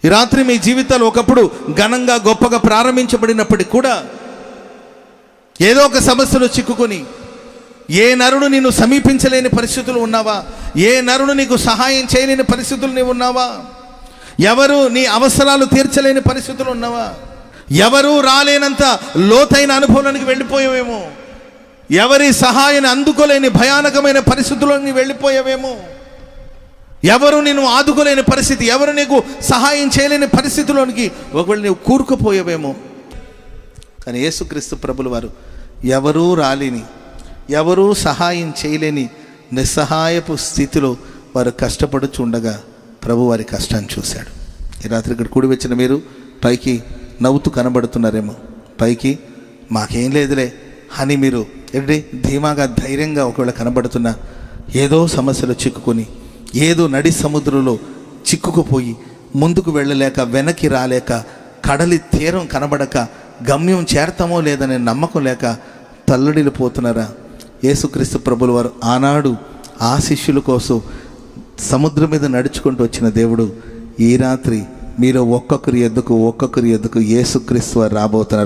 ఈ రాత్రి మీ జీవితాలు ఒకప్పుడు ఘనంగా గొప్పగా ప్రారంభించబడినప్పటికీ కూడా ఏదో ఒక సమస్యలో చిక్కుకొని ఏ నరుడు నిన్ను సమీపించలేని పరిస్థితులు ఉన్నావా? ఏ నరుడు నీకు సహాయం చేయలేని పరిస్థితులు నీవు ఉన్నావా? ఎవరు నీ అవసరాలు తీర్చలేని పరిస్థితులు ఉన్నావా? ఎవరు రాలేనంత లోతైన అనుభవానికి వెళ్ళిపోయావేమో, ఎవరి సహాయాన్ని అందుకోలేని భయానకమైన పరిస్థితుల్లోకి వెళ్ళిపోయావేమో, ఎవరు నిన్ను ఆదుకోలేని పరిస్థితి, ఎవరు నీకు సహాయం చేయలేని పరిస్థితిలోనికి ఒకవేళ నీవు కూరుకుపోయావేమో. కానీ యేసుక్రీస్తు ప్రభుల వారు ఎవరూ రాలేని, ఎవరూ సహాయం చేయలేని నిస్సహాయపు స్థితిలో వారు కష్టపడుచుండగా ప్రభు వారి కష్టాన్ని చూశాడు. ఈ రాత్రి ఇక్కడ కూడి వచ్చిన మీరు పైకి నవ్వుతూ కనబడుతున్నారేమో, పైకి మాకేం లేదులే అని మీరు ఏంటి ధీమాగా ధైర్యంగా ఒకవేళ కనబడుతున్నా, ఏదో సమస్యలు చిక్కుకొని ఏదో నడి సముద్రంలో చిక్కుకుపోయి ముందుకు వెళ్ళలేక వెనక్కి రాలేక కడలి తీరం కనబడక గమ్యం చేరతామో లేదనే నమ్మకం లేక తల్లడిల్లిపోతున్నారా? యేసుక్రీస్తు ప్రభుల వారు ఆనాడు ఆ శిష్యుల కోసం సముద్రం మీద నడుచుకుంటూ వచ్చిన దేవుడు ఈ రాత్రి మీరు ఒక్కొక్కరి ఎద్దుకు యేసుక్రీస్తు వారు రాబోతున్నారు.